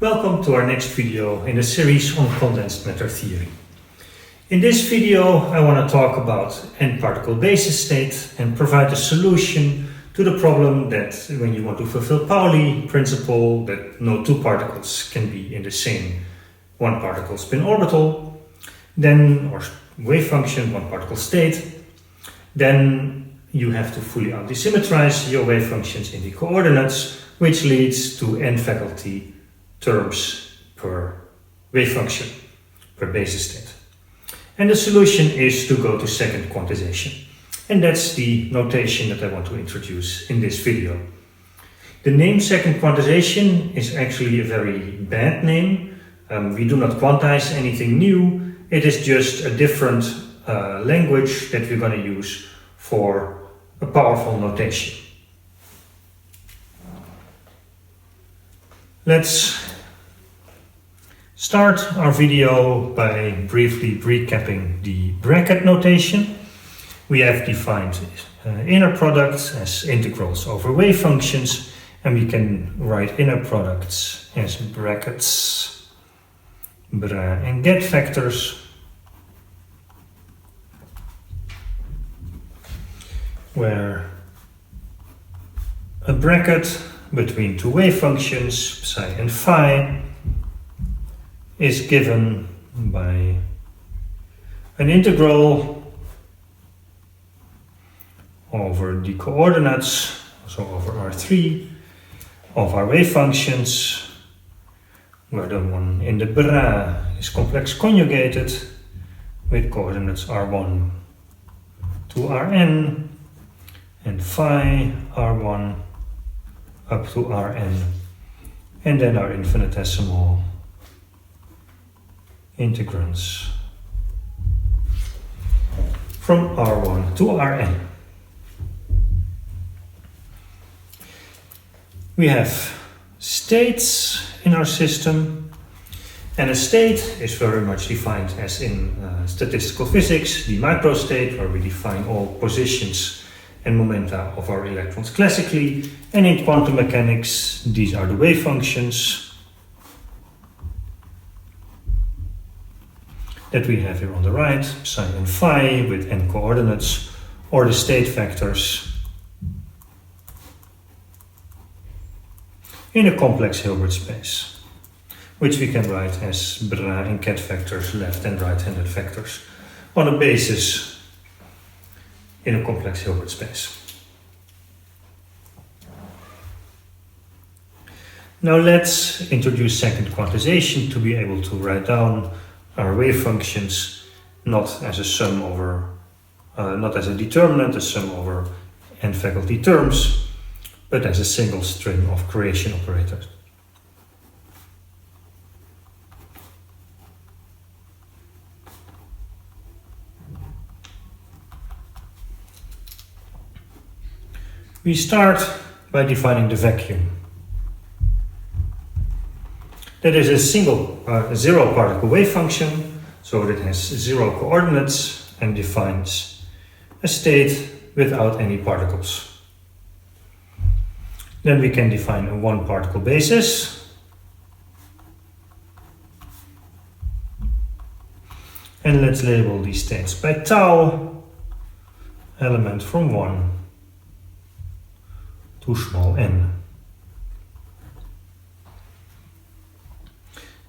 Welcome to our next video in the series on condensed matter theory. In this video I want to talk about n-particle basis state and provide a solution to the problem that when you want to fulfill Pauli principle that no two particles can be in the same one particle spin orbital, then or wave function, one particle state, then you have to fully antisymmetrize your wave functions in the coordinates, which leads to n faculty terms per wave function, per basis state. And the solution is to go to second quantization. And that's the notation that I want to introduce in this video. The name second quantization is actually a very bad name. We do not quantize anything new. It is just a different language that we're going to use for a powerful notation. Let's start our video by briefly recapping the bracket notation. We have defined inner products as integrals over wave functions, and we can write inner products as brackets, bra and get factors, where a bracket between two wave functions, psi and phi, is given by an integral over the coordinates, so over R3, of our wave functions, where the one in the bra is complex conjugated with coordinates R1 to Rn, and phi R1 up to Rn, and then our infinitesimal integrands from R1 to Rn. We have states in our system, and a state is very much defined as in statistical physics, the microstate, where we define all positions and momenta of our electrons classically, and in quantum mechanics these are the wave functions that we have here on the right, psi and phi with n coordinates, or the state vectors in a complex Hilbert space, which we can write as bra and ket vectors, left and right-handed vectors, on a basis in a complex Hilbert space. Now let's introduce second quantization to be able to write down our wave functions not as a sum over, not as a determinant, a sum over n faculty terms, but as a single string of creation operators. We start by defining the vacuum. That is a single zero particle wave function, so it has zero coordinates and defines a state without any particles. Then we can define a one particle basis, and let's label these states by tau, element from 1 to small n.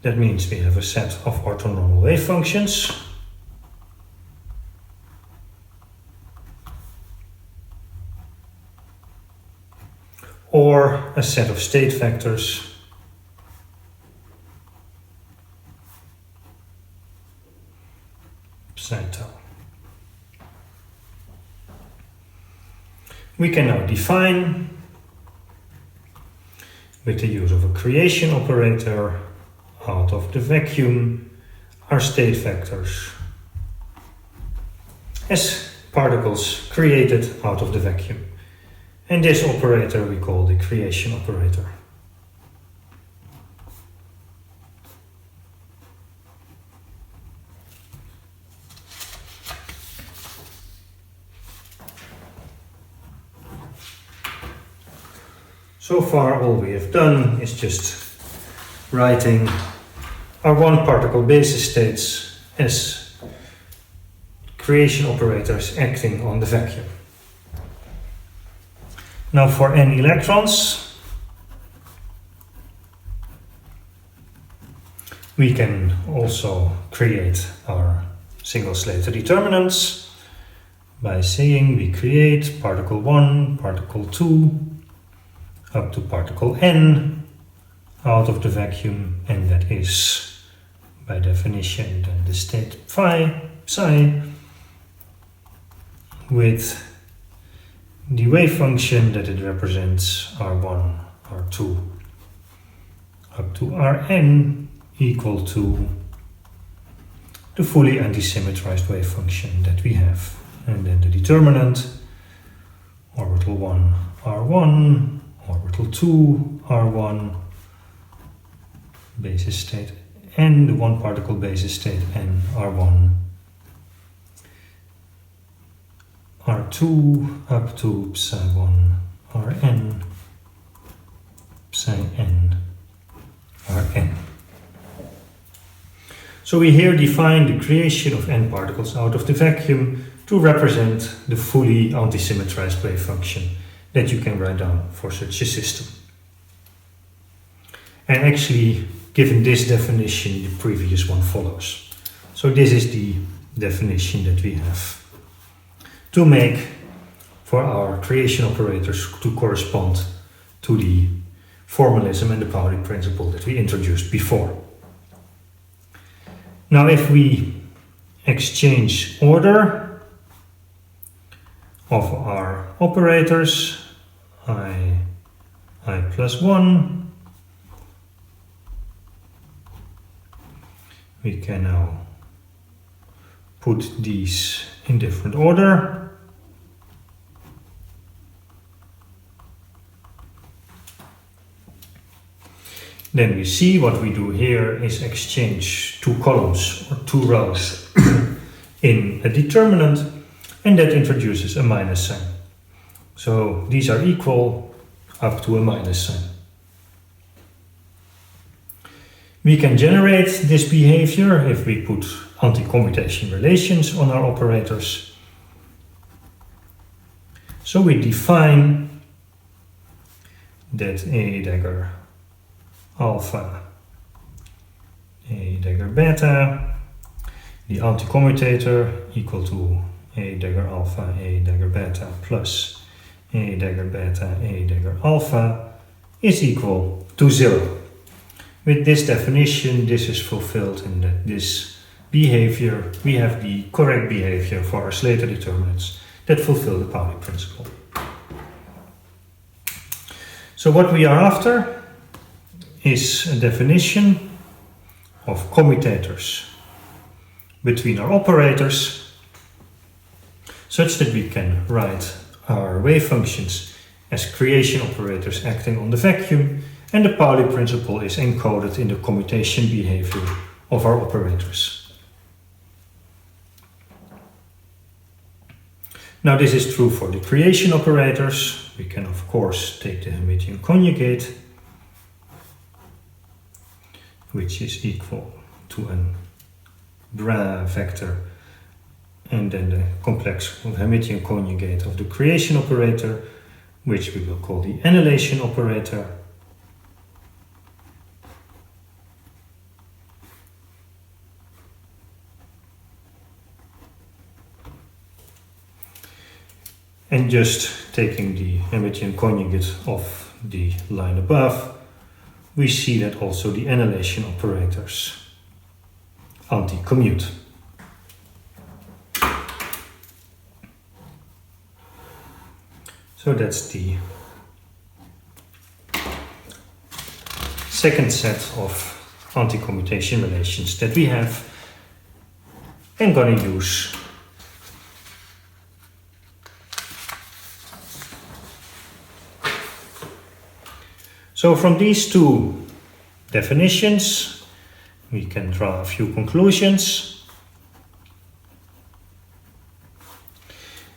That means we have a set of orthonormal wave functions or a set of state vectors psi tau. We can now define, with the use of a creation operator, out of the vacuum our state vectors as particles created out of the vacuum. And this operator we call the creation operator. So far all we have done is just writing our one particle basis states as creation operators acting on the vacuum. Now for n electrons, we can also create our single Slater determinants by saying we create particle 1, particle 2, up to particle n out of the vacuum, and that is by definition then the state psi with the wave function that it represents R1, R2 up to Rn equal to the fully anti-symmetrized wave function that we have. And then the determinant, orbital 1 R1, orbital 2 R1, basis state n, the one particle basis state n R1, R2 up to psi 1 Rn, psi n Rn. So we here define the creation of n particles out of the vacuum to represent the fully anti-symmetrized wave function that you can write down for such a system. And actually, given this definition, the previous one follows. So this is the definition that we have to make for our creation operators to correspond to the formalism and the Pauli principle that we introduced before. Now if we exchange order of our operators, I plus 1, we can now put these in different order. Then we see what we do here is exchange two columns or two rows in a determinant, and that introduces a minus sign. So these are equal up to a minus sign. We can generate this behavior if we put AntiComputation relations on our operators. So we define that A dagger alpha, A dagger beta, the anticommutator equal to A dagger alpha, A dagger beta plus A dagger beta, A dagger alpha is equal to 0. With this definition, this is fulfilled in that this behavior, we have the correct behavior for our Slater determinants that fulfill the Pauli principle. So what we are after is a definition of commutators between our operators such that we can write our wave functions as creation operators acting on the vacuum, and the Pauli principle is encoded in the commutation behavior of our operators. Now this is true for the creation operators. We can of course take the Hermitian conjugate, which is equal to an bra vector and then the complex Hermitian conjugate of the creation operator, which we will call the annihilation operator. And just taking the Hermitian conjugate of the line above, we see that also the annihilation operators anti-commute. So that's the second set of anti-commutation relations that we have and gonna use. So from these two definitions, we can draw a few conclusions.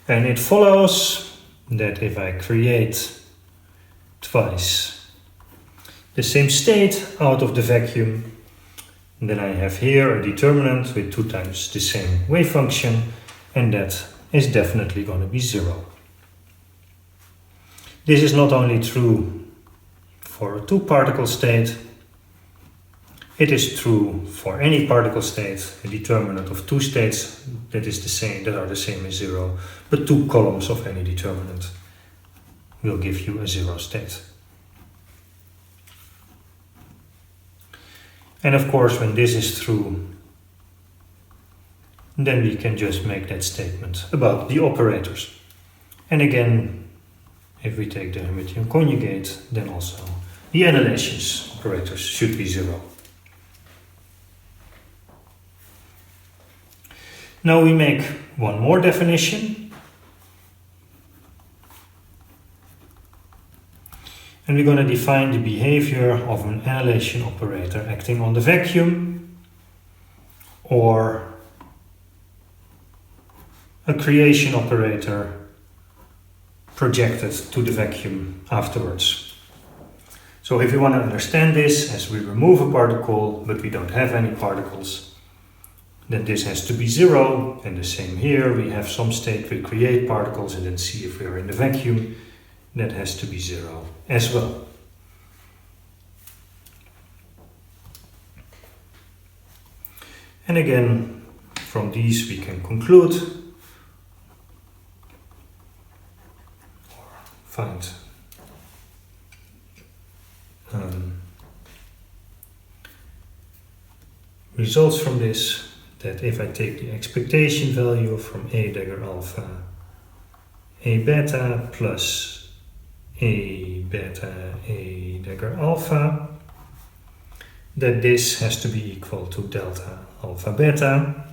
And it follows that if I create twice the same state out of the vacuum. And then I have here a determinant with 2 times the same wave function, and that is definitely going to be 0. This is not only true for a 2-particle state, it is true for any particle state, a determinant of 2 states that are the same as 0, but 2 columns of any determinant will give you a 0 state. And of course, when this is true, then we can just make that statement about the operators. And again, if we take the Hermitian conjugate, then also the annihilation operators should be 0. Now we make one more definition. And we're going to define the behavior of an annihilation operator acting on the vacuum, or a creation operator projected to the vacuum afterwards. So if you want to understand this, as we remove a particle but we don't have any particles, then this has to be 0, and the same here, we have some state we create particles and then see if we are in the vacuum, that has to be 0 as well. And again, from these we can conclude or find results from this, that if I take the expectation value from A dagger alpha A beta plus A beta A dagger alpha, that this has to be equal to delta alpha beta.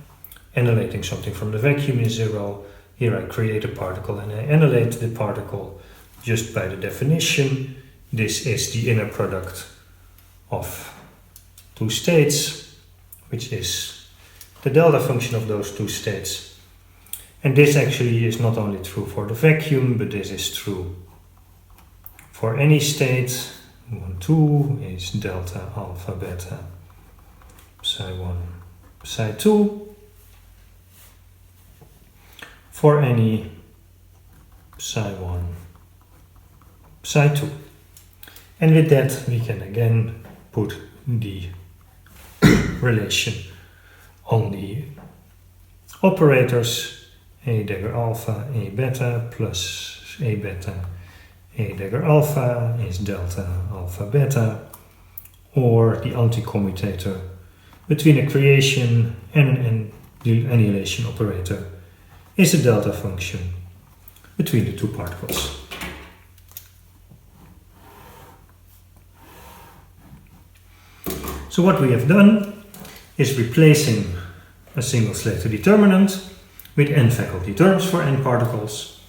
Annihilating something from the vacuum is 0. Here I create a particle and I annihilate the particle just by the definition. This is the inner product of 2 states, which is the delta function of those 2 states. And this actually is not only true for the vacuum, but this is true for any state. 1, 2 is delta alpha beta psi 1 psi 2 for any psi 1 psi 2. And with that we can again put the relation on the operators. A dagger alpha A beta plus A beta A dagger alpha is delta alpha beta, or the anticommutator between a creation and the annihilation operator is a delta function between the 2 particles. So what we have done is replacing a single Slater determinant with n faculty terms for n particles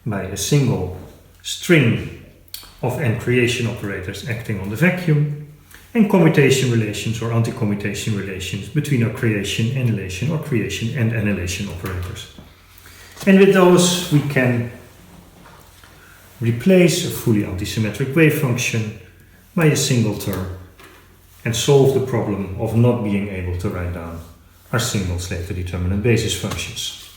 by a single string of n creation operators acting on the vacuum, and commutation relations or anti-commutation relations between our creation, annihilation, or creation and annihilation operators. And with those we can replace a fully antisymmetric wave function by a single term and solve the problem of not being able to write down our single Slater determinant basis functions.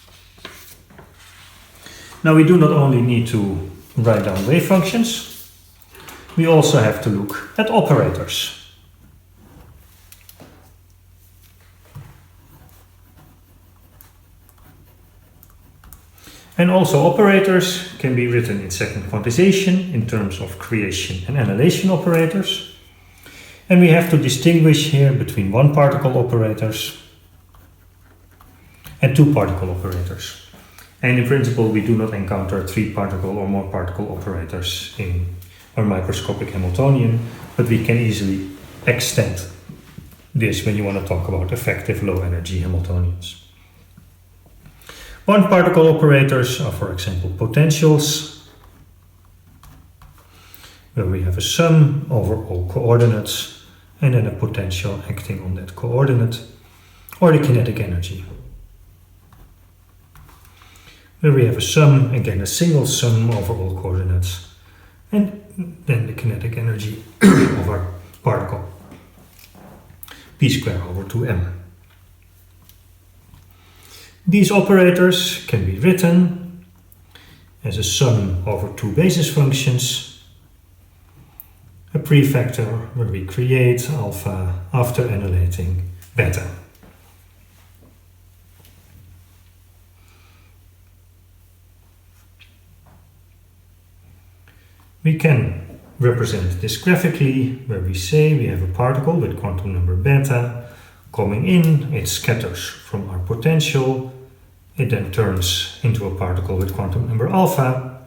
Now we do not only need to write down wave functions, we also have to look at operators. And also operators can be written in second quantization in terms of creation and annihilation operators. And we have to distinguish here between 1-particle operators and 2-particle operators. And in principle we do not encounter 3-particle or more particle operators in our microscopic Hamiltonian, but we can easily extend this when you want to talk about effective low energy Hamiltonians. 1-particle operators are, for example, potentials, where we have a sum over all coordinates and then a potential acting on that coordinate, or the kinetic energy, where we have a sum, again a single sum over all coordinates, and then the kinetic energy of our particle, p squared over 2m. These operators can be written as a sum over two basis functions, a prefactor where we create alpha after annihilating beta. We can represent this graphically, where we say we have a particle with quantum number beta coming in, it scatters from our potential, it then turns into a particle with quantum number alpha,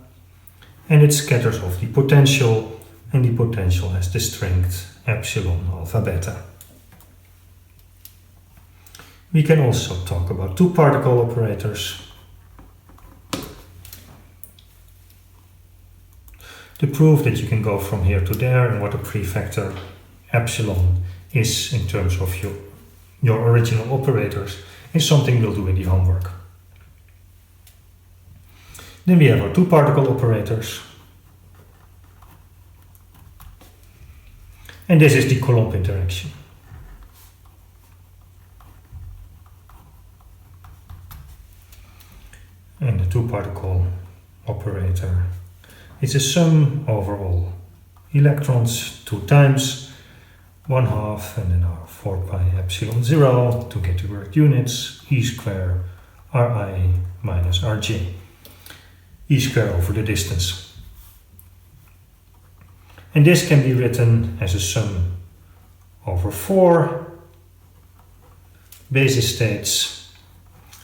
and it scatters off the potential, and the potential has the strength epsilon alpha beta. We can also talk about two particle operators to prove that you can go from here to there and what a prefactor epsilon is in terms of your original operators is something we'll do in the homework. Then we have our two particle operators. And this is the Coulomb interaction. And the two particle operator is a sum over all electrons 2 times 1/2 and then our 4 pi epsilon 0 to get the work units, e square Ri minus Rj, e square over the distance. And this can be written as a sum over 4 basis states,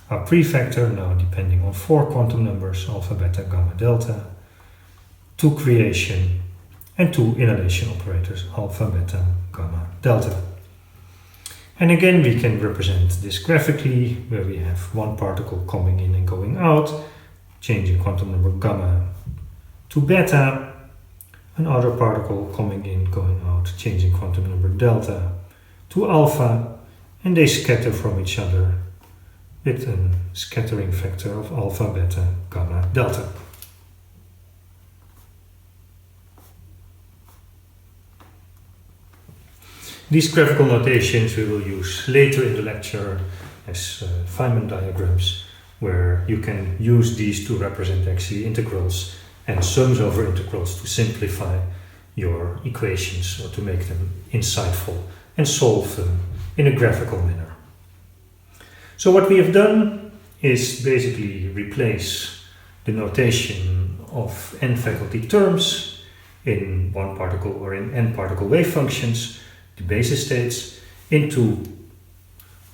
our prefactor now depending on 4 quantum numbers, alpha, beta, gamma, delta, 2 creation and 2 annihilation operators, alpha, beta, gamma, delta. And again we can represent this graphically, where we have one particle coming in and going out, changing quantum number gamma to beta, another particle coming in, going out, changing quantum number delta to alpha, and they scatter from each other with a scattering factor of alpha, beta, gamma, delta. These graphical notations we will use later in the lecture as Feynman diagrams, where you can use these to represent actually integrals and sums over integrals to simplify your equations or to make them insightful and solve them in a graphical manner. So what we have done is basically replace the notation of n faculty terms in one particle or in n particle wave functions, the basis states, into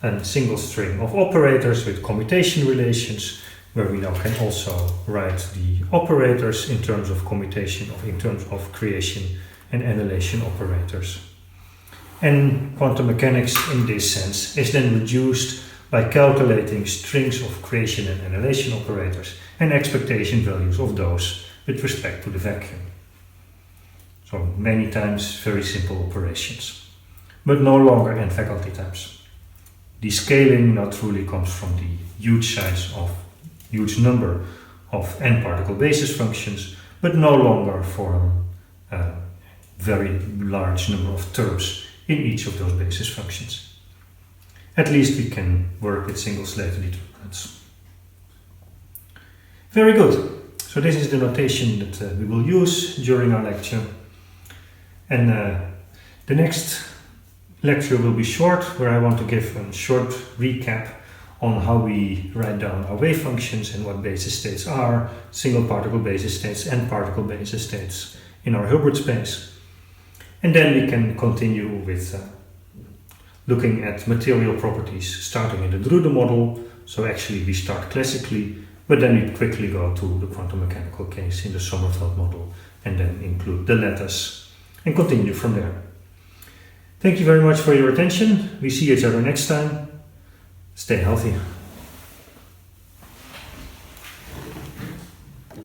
a single string of operators with commutation relations, where we now can also write the operators in terms of commutation, in terms of creation and annihilation operators. And quantum mechanics in this sense is then reduced by calculating strings of creation and annihilation operators and expectation values of those with respect to the vacuum. So many times very simple operations, but no longer n faculty times. The scaling now truly comes from the huge number of n particle basis functions, but no longer form a very large number of terms in each of those basis functions. At least we can work with single Slater determinants. Very good. So this is the notation that we will use during our lecture. And the next lecture will be short, where I want to give a short recap on how we write down our wave functions and what basis states are, single particle basis states and particle basis states in our Hilbert space. And then we can continue with looking at material properties, starting in the Drude model. So actually we start classically, but then we quickly go to the quantum mechanical case in the Sommerfeld model, and then include the lattice and continue from there. Thank you very much for your attention. We see each other next time. Stay healthy.